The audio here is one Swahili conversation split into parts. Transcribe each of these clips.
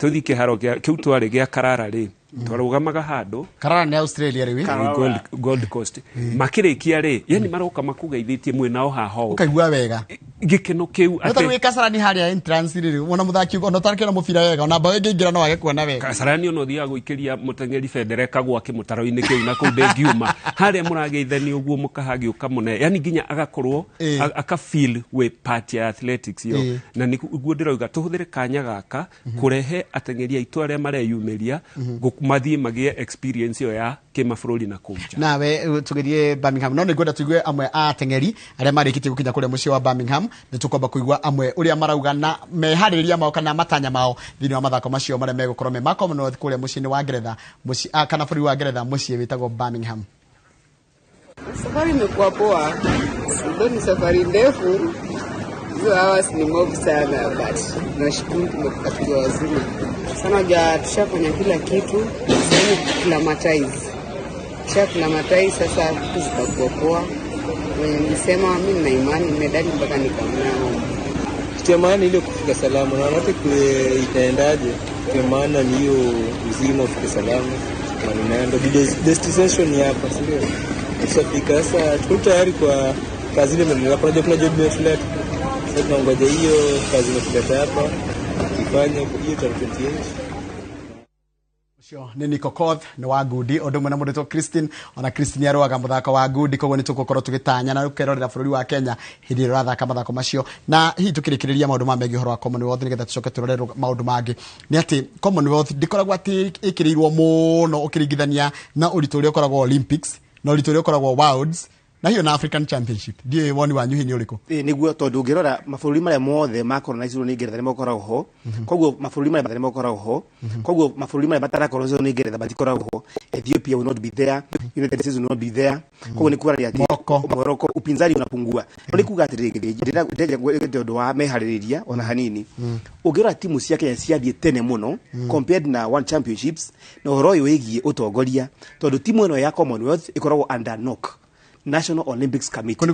tuthi kiharo kiu twari gia Karara ri twarugamaga handu Karara ni Australia ri Gold Coast makirikia ri yani maroka makugeithitie mwena o haho ukaigua wega gikeno kiu ati wi Kasarani haria entrance ri wona muthaki uko no tarikira mubira wega ona bao ingira no wage kuona wega Kasarani ono thia guikiria mutengeri Federeka gwake mutaro-ini kiu na ku ngiuma haria murageithani uguo mukahagi ukamune yani nginya agakorwo aka feel we part ya athletics yo na niguo ndirauga tuhuthire kanya gaka kurehe atengeri aitu aria mareyumeria mathie magie experience yo ya kimabũrũri na kuja nawe tugerie Birmingham no nĩngwenda tuigue amwe a atengeri aria marikitie gukinya kuria mucii wa Birmingham nĩtukwamba kuigua amwe uria marauga na meharĩrĩria mao kana matanya mao thĩinĩ wa mathako macio maria megũkorwo me ma Commonwealth kuria mucii wa Ngeretha mucii kana bũrũri wa Ngeretha mucii witagwo Birmingham. Safari imekuwa poa, ndio ni safari ndefu, hizo hours ni mob sana, but nashukuru tumefika wazima sana. Ja tushafanya kila kitu, sasa kila sasa tutakuwa poa. Nilisema mimi na imani medali mpaka nikamnao. Kitu maana ile kufika salama na wote itaendaje? Kwa maana ni hiyo uzima ufike salama. Na ninaenda destination hapa sio? Sasa sasa tuko tayari kwa kazi ile mimi kuna job yetu. Sasa tunangoja hiyo kazi inatuleta hapa ifanye hiyo tarehe 28. Ni Nico Koth ni wa Gudi ondo mwana mureto Christine ona Christine aroaga muthako wa Gudi koguo ni tugukorwo tugitanya na rukerorera bururi wa Kenya hindi rathaka mathako macio na hihi tukirikiriria maundu ma megi horo wa Commonwealth nigetha tucoke turorere maundu mangi ni ati Commonwealth ndikoragwo ati ikirirwo muno ukiringithania na uritu uri ukoragwo Olympics na uritu uri ukoragwo Worlds na hiyo na African Championship die woni wanyu hi ni uriko niguo tondu ngirora mabũrũri maria mothe makoranaizirwo ni Ngeretha ni makoragwo ho koguo mabũrũri maria batari makoragwo ho koguo mabũrũri maria batarakorwo ni Ngeretha batikoragwo ho. Ethiopia will not be there, United States will not be there, koguo ni kuga ati Morocco upinzani unapungua no ni kuga ati ndio ndo wa meharĩrĩria ona hanini ungirora timu cia Kenya ciathie tene muno compared na World Championships na horo yo igie utongoria tondu timu eno ya Commonwealth ikoragwo under knock National Olympics Committee kuni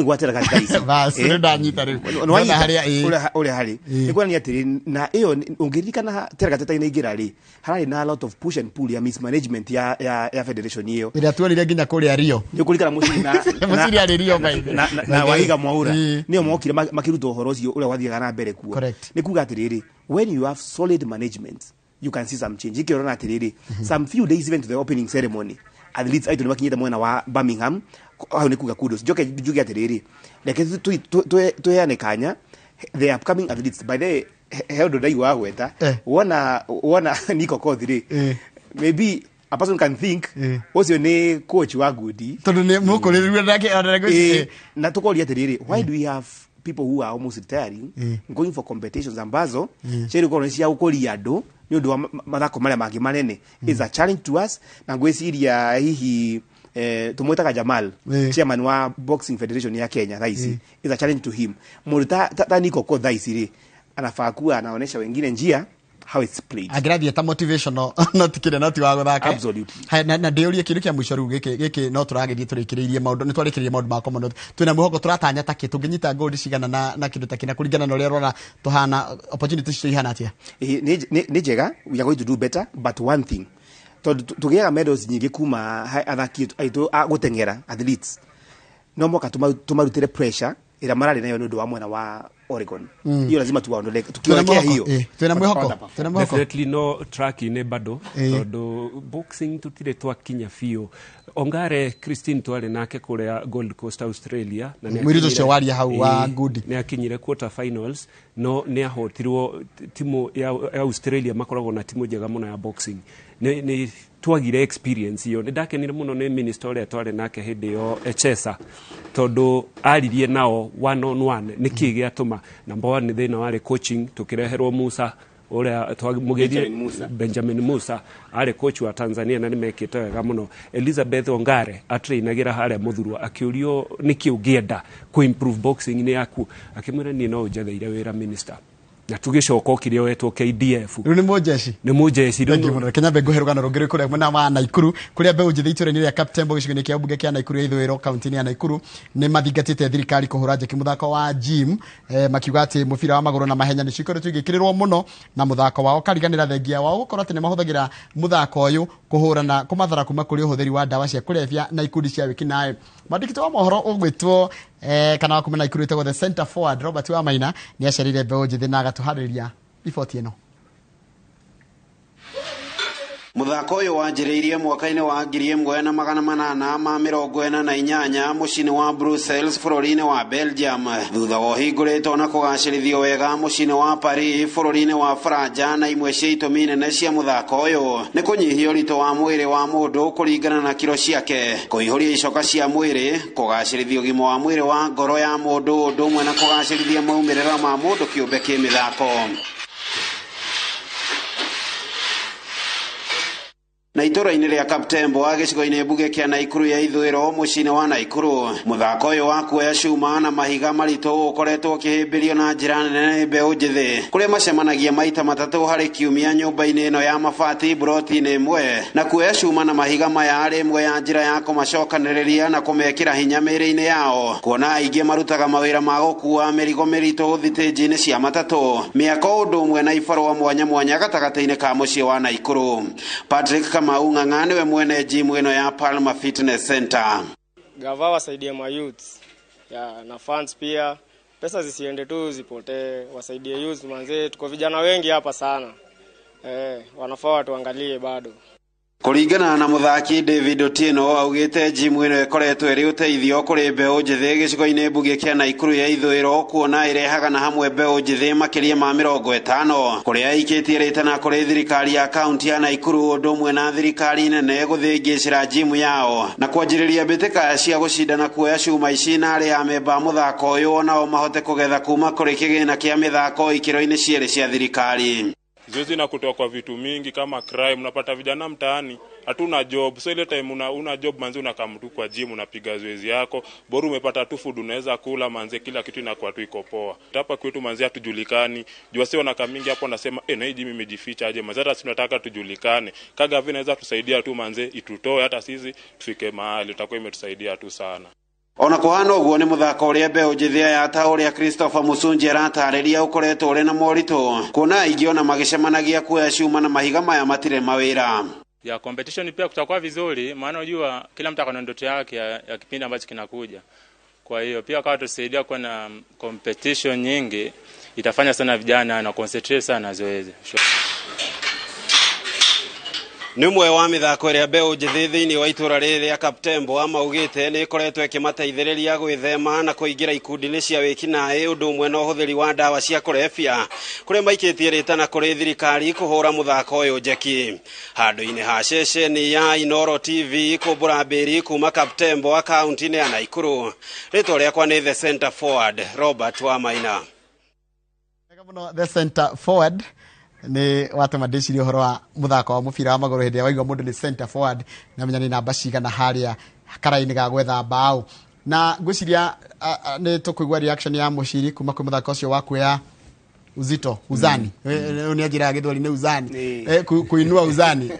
gwatera gat guys basi ndanyita ri ona haria ule hari nikuwa ni atiri na iyo ungeririkana teragateta-ini igira ri harari na a lot of push and pull ya mismanagement ya federation hiyo ira tuonire nginya kuria Rio ni kulikana muciri muciri ari Rio baby na Wahiga Mwaura niyo mokire makiruta uhoro ucio ule wathiaga na mbere kuo ni kuga atiriri when you have solid management you can see some change ikirona atiriri some few days even to the opening ceremony athletes aitu ni makinyita mwena wa Birmingham au ni kuga kudos juge atiriri like tuheane kanya the upcoming athletes by the held dai wa gweta wona Nico Koth ri maybe a person can think also ni coach wa Gudi tondu ni mukuririwe ndake na tukoria atiriri why do we have people who are almost retiring going for competitions ambazo cheri ko cia gukoria andu ni undu wa mathako maria mangi manene is a challenge to us na ngwiciria hihi tumwetaga Jamal chairman wa Boxing Federation ya Kenya thaisi is a challenge to him murita Nico Koth thaisi ri anafaa kuwa anaonesha wengine njia how it's played agradia ta motivational not kile not wa guthaka absolutely na ndeuria kindu kia mwisho riu giki no turagerie turikiririe maundu ni twarikirie maundu ma Commonwealth twina muhoko turatanya ta kitu nginyita gold cigana na kindu ta kina kuringana na uria rora tuhana opportunities ihana atia ni jega we are going to do better but one thing tugiaga medals nyingi kuma athaki aitu gutengera athletes no moka tumarutire pressure ira marari nayo nundu wa mwena wa Oregon hiyo lazima tuwaondolee tukiwekea hiyo tuna mwihoko definitely no track ine bado tondu boxing tutire twakinya fio Ongare Christine twale nake kuria Gold Coast Australia na mwirizo cewari hau wa Gudi ni akinyire quarter finals no ni ahotirwo timu ya Australia makoragwo na timu njega muno ya boxing ni twagire experience iyo ndakenire muno ni minister ule twale nake hindi yo Echesa tondu aririe nao one on one nikigi atuma number 1 ni thina wale coaching tukireherwo Musa ule twagmugerie Benjamin Musa ale coach wa Tanzania na nimekite wega muno Elizabeth Ongare atrainagira haria muthurwa akiurio niki ungienda ku improve boxing ni yaku akimwira ni no njathaire wira minister na tugicoka kirio wetwo KDF riu ni mujeshi riu Kenya bengo herugano rugiri kure mwena wa Naikuru kuria mbeu njithi iture-ini ria Captain gicigo-ini kia bunge kia Naikuru ya ithwiro kaunti-ini ya Naikuru ni mathingatite thirikari kuhura njeki muthako wa gym makiuga ati mubira wa maguru na mahenya ni cikoretwo igikirirwo muno na muthako wao kariganira thengia wao gukorwo ati ni mahuthagira muthako uyu kuhurana kumathara kuma kuri uhuthiri wa ndawa cia kulevya na ikundi cia wikinae mandikito wa mohoro ugwitwo kana wa kumena Naikuru itago the center forward Robert wa Maina ni acerire mbeu njithi na agatuhariria riboti ino. Muthako uyu wanjiriirie mwaka-ini wa 1848 mucini wa Brussels bururi-ini wa Belgium thutha wa uhingurĩtwo na kũgacĩrithio wega mucini wa Paris bururi-ini wa Franja na imwe cia itũmi nene cia muthako uyu nĩ kũnyihia ũritũ wa mwĩrĩ wa mũndũ kũringana na kiro ciake kũihũria icoka cia mwĩrĩ kũgacĩrithia ũgima wa mwĩrĩ wa ngoro ya mũndũ ũndũ ũmwe na kũgacĩrithia maumĩrĩra ma mũndũ kĩũmbe kĩmĩthako. Na itura-ini ria Captain wa gicigo-ini bunge kia Naikuru ya ithwiro mucini wa Naikuru muthako uyu wa kuoya cuma na mahiga maritu ukoretwo ukihimbirio na njira nene mbeu njithi kuria macemanagia maita matatu hari kiumia nyumba-ini ino ya mabati broti-ini imwe na kuoya cuma na mahiga maya ari imwe ya njira ya kumacokanĩrĩria na kumekira hinya mĩĩrĩ-ini yao kuona aingi marutaga mawira ma gukua mĩrigo mĩritu thitĩnji-ini cia matatu mĩako ũndũ ũmwe na ibarũa mwanya mwanya gatagatĩ-inĩ ka muciĩ wa Naikuru. Patrick Maung'ang'ani we mwene gym ino ya Palma Fitness Center. Gava wasaidie ma youth ya na fans pia, pesa zisiende tu zipotee, wasaidie youth manze, tuko vijana wengi hapa sana, wanafaa watuangalie bado. Kuringana na muthaki David Otieno augite gym ino ikoretwo iri uteithio kuri mbeu njithi gicigo-ini bunge kia Naikuru ya ithwiro kuona irehaga na hamwe mbeu njithi makiria ma 50 kuria ikitie ritana kuri thirikari ya kaunti ya Naikuru undu umwe na thirikari nene guthingicira gym yao na kwanjiriria mbitika cia gucindana kuoya cuma ici na ari a memba muthako uyu nao mahote kugetha kuma kuri kigina kia mithako ikiro-ini ciere cia thirikari. Zoezi na kutoa kwa vitu mingi kama crime, unapata vijana mtaani hatuna job, so ile time una job manzi unakaa mtu kwa gym unapiga zoezi yako, bora umepata tu food unaweza kula manzi, kila kitu inakuwa tu iko poa. Hapa kwetu manzi hatujulikani, jua sio na kamingi hapo nasema na hii gym imejificha aje, manzi hata tunataka tujulikane. Kaga vile inaweza tusaidia tu manzi, itutoe hata sisi tufike mahali, itakuwa imetusaidia tu sana. Ona kuhana uguo ni muthako uria mbeu njithi ya ta uria Christopher Musunji aratariria ukoretwo uri na moritu kuona ingiona magicemanagia kuoya cuma na mahiga maya matire mawira ya competition. Pia kutakuwa vizuri, maana unajua kila mtu akona ndoto yake ya kipindi ambacho kinakuja. Kwa hiyo pia kwa tusaidia kwa na competition nyingi itafanya sana vijana na concentrate sana zoezi. Nimwe wa mithako iria mbeu njithi thiini wa itura riri ria Captain ama ugite ni ikoretwo ikimateithĩrĩria gwĩthema na kũingĩra ikundi-inĩ cia wĩkinaĩ ũndũ ũmwe na ũhũthĩri wa ndawa cia kũrebia kũrĩa maikitie ritana kũrĩ thirikari kũhũra muthako ũyũ njeki. Handũ-inĩ ha ceceni ya Inoro TV kũmbũra mbĩri kuma Captain wa kaunti-inĩ ya Naikuru, rĩtwa rĩakwa nĩ the center forward Robert wa Maina. The center forward ni watu madecirio horo wa muthako wa mubira wa maguru hindi waigwa mundu ni center forward na menya ni namba cigana haria karaini ga gwetha mbao na ngwiciria ni tukuigwa reaction ya muciri kuma kwi muthako ucio wa kuya uzito uzani ni ajira ya githwari ni uzani kuinua uzani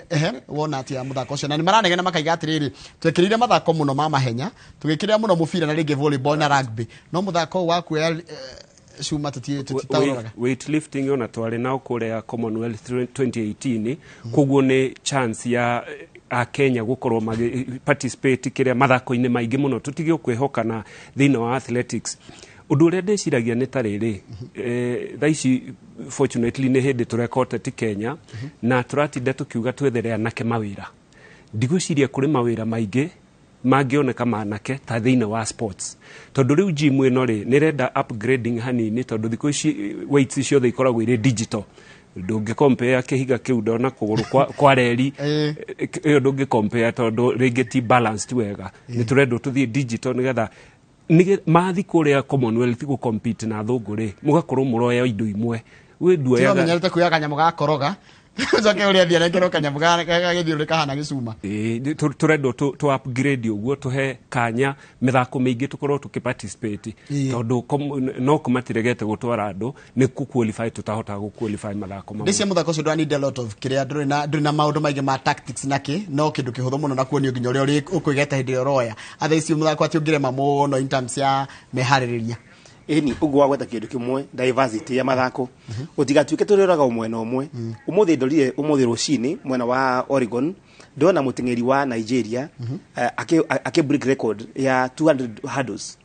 wona ati ya muthako ucio na ni maranegena makaiga atiriri twekirire mathako muno ma mahenya tugikirira muno mubira na ringi volleyball na rugby no muthako wa kuya cuma tutitauraga weightlifting ona twari nao kuria Commonwealth 2018 koguo ni chance ya a Kenya gukorwo participate kiria mathako-ini maingi muno tutige kwihoka na thina wa athletics. Undu uria ndeciragia ni tariri thaici fortunately ni hindi turekota ti Kenya na turatinda tukiuga twethere anake mawira. Ndigwiciria kuri mawira maingi mangioneka manake ta thina wa sports tondu riu gym ino ri ni renda upgrading hanini tondu thiko ici weights ciothe ikoragwo ire digital. Ndungi compare kihiga kiu ndona kuguru kwa reri iyo ndungi compare tondu ringi ti balanced wega ni turenda tuthie digital nigetha mathi kuria Commonwealth go compete na thunguri mugakorwo muroya indo imwe we duoyaga nyarete kuya kanyamu ga koroga Zoke uri athia rekero kanyamu gagithio kahana gicuma. Turendo to upgrade uguo tuhe kanya mithako mingi tukorwo tukiparticipate tondu no kumatiregete gutwara andu ni ku qualify tutahota gu qualify mathako mamwe. Ndisia muthako cio need a lot of kiria nduri na maundu maingi ma tactics naki no kindu kihuthu muno na kuonio nginya uri ukuigeta hindi roya atha icio muthako ati ungirema muno in terms ya mehaririria. Eni ugo wagweta kindu kimwe diversity ya mathako utigatuike turiraga umwe na umwe umuthi ndorire umuthi rucini mwena wa Oregon ndona mutengeri wa Nigeria ake break record ya 200 hurdles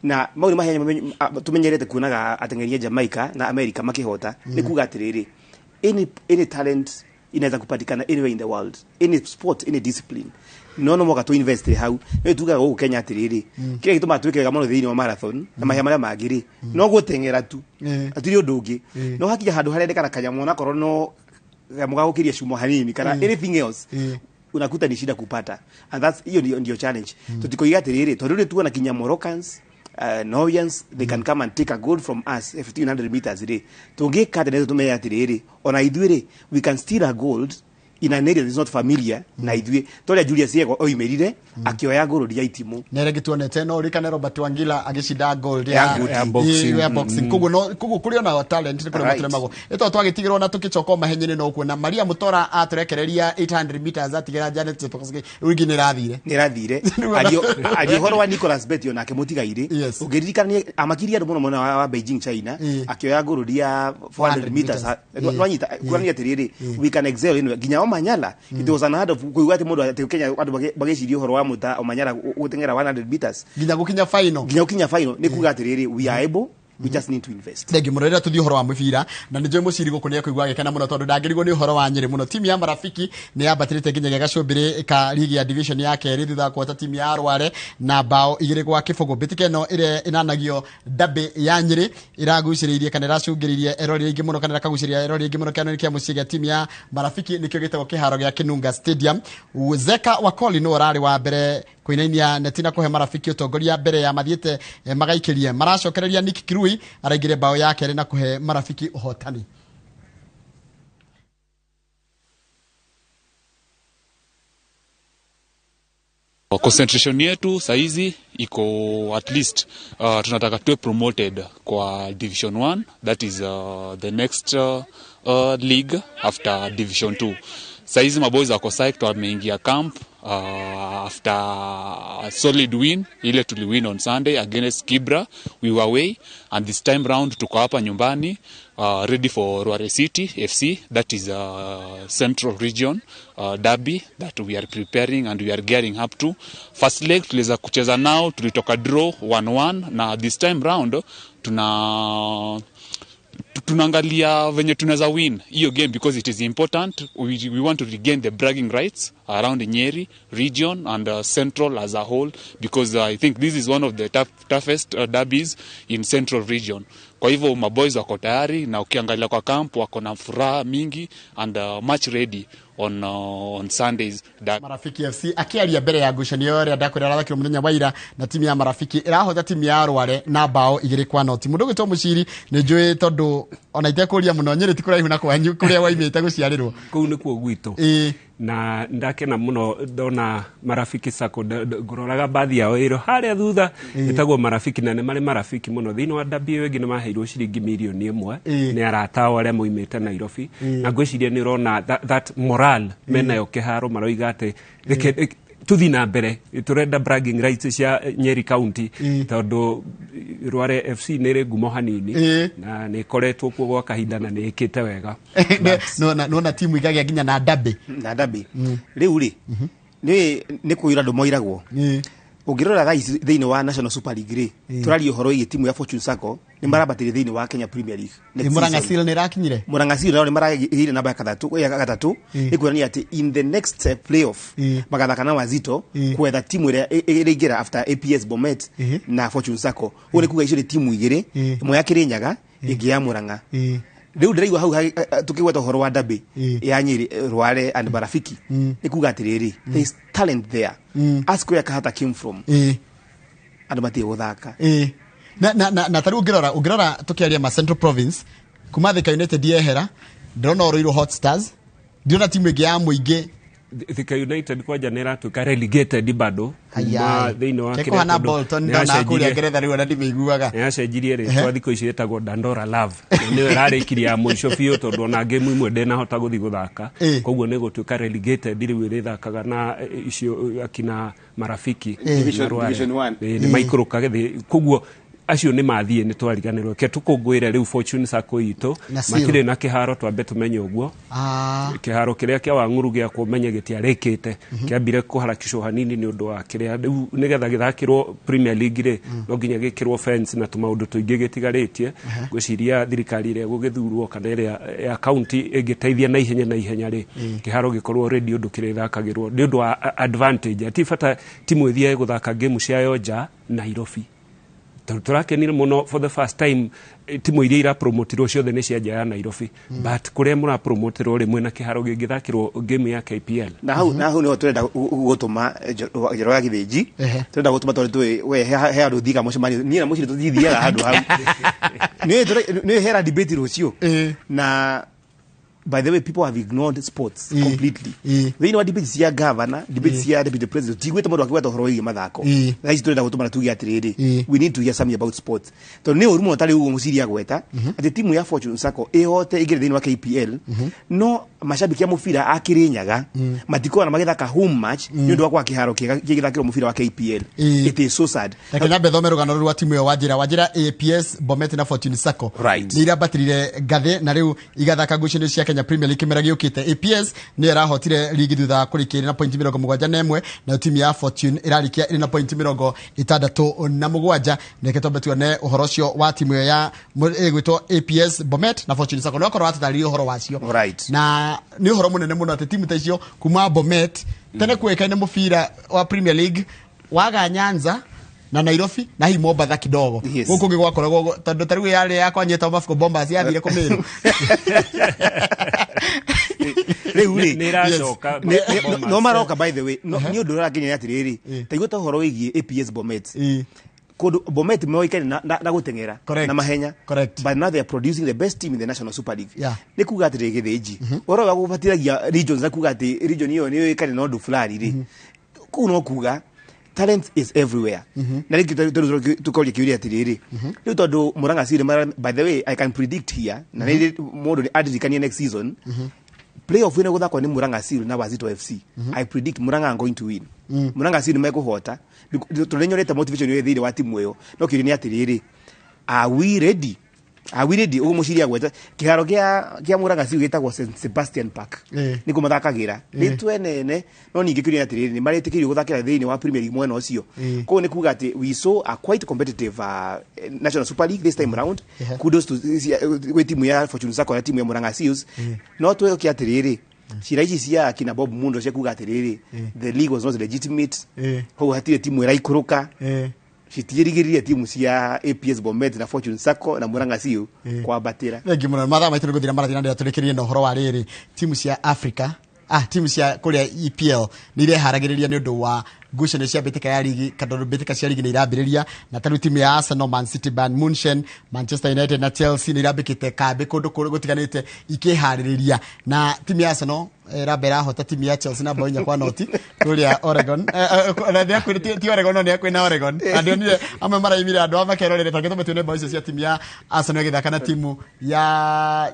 na mauri mahenya tumenyerete kuonaga atengeri ya Jamaica na America makihota ni kuga atiriri any talent inaweza kupatikana anywhere in the world, any sport, any discipline. No moka to invest hau no tuga go Kenya atiriri kile gituma twike ga mono thiini wa marathon na mahya maria magiri no gutengera tu atiri ndungi no hakija handu harendekana kanyamu na korwo no mugagukiria shumo hanini kana anything else unakuta ni shida kupata, and that's hiyo ndio challenge. Tutikoiga atiriri tondu tuona kinya Moroccans Novians, they can come and take a gold from us 1500 meters a day. Tungika tenezo tumeya atiriri ona ithuire we can steal a gold in an area that is not familiar na ithuĩ toria Julius Yego oimerire akioya gold ya itimu nerege tuonete no rikane Robert Wangila agishinda gold ya boxing kugu kuri ona talent ni kuri mutremago eto twagitigirwo na tukicoka mahenyene no kuona Maria Mutora aturekereria 800 meters atigira Janet Chepkoski urigi ni rathire alio horwa Nicholas Betio na akemutigaire ugiririkania amakiria ndu muno wa Beijing China akioya gold ya 400 meters nwanyita kurania tiriri we can excel in ginya Manyala it was another kuigwate mundu ati Kenya andu bagecirio horo wa muta o Manyala gutengera 100 meters ginya gukinya final ni kuga atiriri we are able, we just need to invest. Ndegi murera tuthi horo wa mubira na nije muciri gukunia kuigwa gekana muno tondu ndangirigwo ni horo wa Nyeri muno. Timu ya Marafiki ni yabatirite nginya gacumbire ka ligi ya division ya keri thutha kwa timu ya Arware na bao igire gwa kifogo bitikeno ire inanagio dabe ya Nyeri iraguciririe kana iracungiririe erori ingi muno kana iraguciria erori ingi muno kana ikia muciga timu ya Marafiki nikio gitego kiharo gya Kinunga Stadium. Zeka Wakoli no rari wa mbere kuinainia netina kuhe Marafiki utongoria mbere ya mathiete magaikirie maracokereria Nick Kirui araigire bao yake na kuhe Marafiki uhotani. Concentration yetu saizi iko at least tunataka tuwe promoted kwa Division 1, that is the next league after Division 2. Saizi maboys wako psyched, wameingia camp after a solid win ile tuliwin on Sunday against Kibra. We were away and this time round tuko hapa nyumbani ready for Rware City FC, that is Central Region derby that we are preparing and we are gearing up to. First leg tuliweza kucheza nao, tulitoka draw 1-1 na this time round tunaangalia venye tunaweza win hiyo game because it is important. We want to regain the bragging rights around Nyeri region and Central as a whole, because I think this is one of the toughest derbies in Central region. Kwa hivyo maboys wako tayari na ukiangalia kwa camp wako na furaha mingi and much ready on Sundays. Marafiki FC akiaria mbere ya ngucanio ĩrĩa ndakwĩra arathakĩrwo mũthenya wa ira na timu ya Marafiki ĩrahota timu ya Arware na bao 2-0. Mundu gwĩtwo Muciri nĩ njũĩ tondu ona itekũria mũno Nyeri ti kũraihu na kwanyu kũrĩa waimĩte gũciarĩrwo kũu nĩkuo gwitũ na ndakena muno ndona Marafiki Sacco nguroraga baadhi yao ĩro harĩa thutha ĩtagwo Marafiki na nĩ marĩ Marafiki muno thĩinĩ wa dabi ĩyo ĩngĩ nĩ maheirwo ciringi milioni 1 nĩ aratawa arĩa moimĩte Nairobi na ngwĩciria nĩ ũrona that moral menayo kĩharo maroiga atĩ tuthi na mbere turenda bragging rights cia Nyeri County tondu Rware FC nĩ ngumo hanini na nĩ koretwo kuo gwa kahinda na nĩ ĩkĩte wega no na timu igagĩa nginya na dabe riu ri nĩ kuira ndo moiragwo ungirora guys thiini wa National Super League turario horo igi timu ya Fortune Sacco ni marabatire thiini wa Kenya Premier League. Murangasile ni rakinyire Murangasile ni maragire namba ya gatatu ikurania ati in the next playoff magathakana wazito kwetha timu ĩrĩa ĩgira after APS Bomet na Fortune Sacco uri kuga icio timu igire imwe ya Kirinyaga ingi ya Muranga. Riu ndiraigua hau tukigweta horo wa dabe ya Nyeri Rware and Marafiki ni kuga atiriri there is talent there, ask where Kahata came from and mati guthaka na taru ungirora tukiaria ma Central Province kuma Thika United yehera ndona Royal Hot Stars ndiona timu ĩngĩ ya mũingĩ Thika United kwa janera tuka relegated bado ma thĩinĩ wa kĩrĩa na Bolton ndona kũrĩa Ngeretha rĩu na ndĩmĩiguaga yacenjirie rĩtwa thikũ ici ĩtagwo Dandora Love nĩyo ĩrarĩkirie ya mũico biũ tondũ ona game imwe ndenahota gũthiĩ gũthaka koguo nĩ gũtuĩka relegated rĩu ĩrĩthakaga na icio akina Marafiki Division 1 nĩ maikũrũka gĩthĩ koguo acio nĩ mathiĩ nĩ twariganĩrwo ke tukũngũĩre rĩu Fortune Sacco itũ makire na kĩharo twambe tumenye ũguo kĩharo kĩrĩa kĩa Wang'uru gĩa kũmenye gĩtiarĩkĩte kĩambire kũharakicwo hanini nĩ ũndũ wa kĩrĩa rĩu nĩgetha gĩthakĩrwo Premier League rĩ no nginya gĩkĩrwo fence na tũmaũndũ tũingĩ gĩtigarĩtie gwĩciria thirikari ĩrĩa gũgĩthurwo kana ĩrĩa ya county ĩngĩteithia na ihenya rĩ kĩharo gĩkorwo already ũndũ kĩrĩthakagĩrwo nĩ ũndũ wa advantage atifata timu ĩthiĩ gũthaka game ciayo nja Nairobi turakenire muno for the first time timu iria ira promoterwo ciothe nĩ cianja ya Nairobi but kuria mura promoterwo rimwe na kiharo gĩgĩthakĩrwo game ya KPL na hau nĩho turenda gũtũma njero ya gĩthĩnji turenda gũtũma tondũ we he andũ thiga mũcemanio niĩ na mũciri tũthiaga handũ hau nĩ hera debate rũcio na by the way, people have ignored sports completely. They know debates here governor, debates here deputy president. Tigwete mũndũ akiwa tohoro igi mathako. Na hizo turenda gũtũma tuge atiriri. We need to hear something about sports. To nĩ ũrumo tari ugo mũciria gweta. Ati timu ya Fortune Sacco ihote igire thĩinĩ wa KPL. No mashabiki ya mũbira a Kirinyaga matiko na magethaka home match nĩ ũndũ wa kwa kiharo kĩgĩthakĩrwo mũbira wa KPL. It is so sad. Lakini nyambe rũgano rwa timu ya Wajira APS Bomet na Fortune Sacco. Nĩ irabatirire ngathĩ na rĩu igathaka ngucanio cia Kenya Premier League kimera giukite APS ni yarahotire ligi thutha kurikia na point 71 na timu ya Fortune irarikia ina point 67 na ketombe tuone uhoro cio wa timu ya gwitwo APS Bomet na Fortune Sacco no korwo atatari uhoro wacio na ni uhoro munene muno ati timu tacio kuma Bomet tene kuekaine mubira wa Premier League waga Nyanza na Nairobi na hi Mombasa kidogo guku gigwakoragwo tondu tariu yale yakwa nyeta mafuko Bombas yathire kumiru no maroka by the way ni undu urakinya atiriri taigota horo wigie APS Bomet kodu Bomet moikaine na gutengera na mahenya but now they are producing the best team in the National Super League ni kuga atiriri githiji oro wa gubatiragia regions na kuga ati region iyo ni yoikaine no ndu fulani ri kuno kuga talent is everywhere. Na rĩngĩ tũkoria kiuria atiriri rĩu tondũ Murang'a Seal by the way I can predict here na nĩ mũndũ nĩ adirikania next season playoff wĩna gũthakwo nĩ Murang'a Seal na Wazito FC. I predict Murang'a are going to win. Murang'a Seal mekũhota tũrenyorete motivation yo thĩinĩ wa timu ĩyo no kiuria nĩ atiriri are we ready ugo mũciria gweta kiharo kia Murang'a Seal gĩtagwo St Sebastian Park nĩ kũmathakagĩra nĩ twenene no ningĩ kiuria atiriri nĩ marĩtĩkĩrio gũthakĩra thĩinĩ wa Premier League mwena ũcio koguo nĩ kuga atĩ we saw a quite competitive National Super League this time around kudos to we timu ya Fortune Sacco na timu ya Murang'a Seals no tweo kia atiriri cira ici cia kina Bob Mundo cia kuga atiriri the league was not legitimate koguo hatirĩ timu ĩraikũrũka citirigiririe timu cia APS Bomet na Fortune Sacco na Murang'a Seal kwa batira thengi muno mathaa maitu guthira marathina ndio turekerie no horo wa riri timu cia Africa timu cia kuria EPL ni ireharagiriria ni undu wa ngucanio cia mbitika ya ligi kana mbitika cia ligi ni irambiriria na taru timu ya Arsenal, Man City, Bayern Munchen, Manchester United na Chelsea ni irambikite kambi kundu gutiganite ikihaririria na timu ya Arsenal rabera hota timu ya Chelsea na bonya kwa noti kuria Oregon na ndia ti Oregon no ndia kwina Oregon andu ni amwe maraimira andu amakerorere tangeto metune boys cia timu ya Arsenal igithaka na timu ya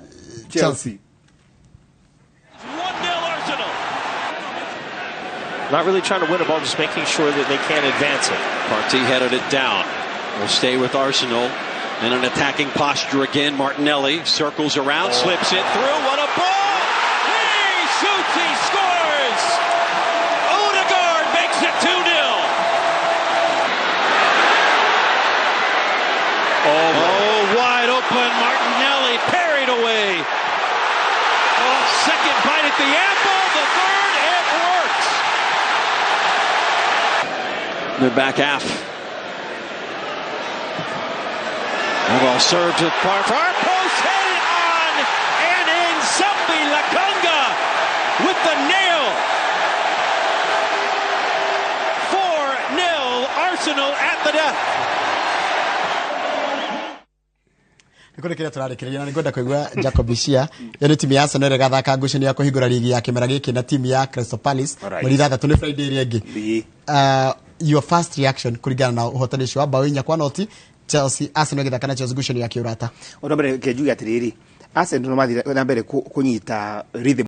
Chelsea. Not really trying to win a ball, just making sure that they can't advance it. Partey headed it down. Will stay with Arsenal. In an attacking posture again, Martinelli circles around, slips it through. What a ball! He shoots, he scores! Odegaard makes it 2-0. Oh, wide open, Martinelli parried away. Oh, second bite at the apple, the third, it works. The back half. Well served to far post, headed on and in. Sambi Lakonga with the nail. 4-0 Arsenal at the death. Niko kile turarekereria na ngwenda kuigua Jacob Cia yani timu ya Arsenal ire gathaka ngucanio ya kuhingura ligi ya kimera giki na timu ya Crystal Palace muri thathatũ ni Friday ire ngi your first reaction kuringana na uhotani ucio wa bao inya kwa noti Chelsea Arsenal githaka na Chelsea ngucanio ya kiurata Ona mbere ke juga atiriri Arsenal no mathira na mbere kunyita rhythm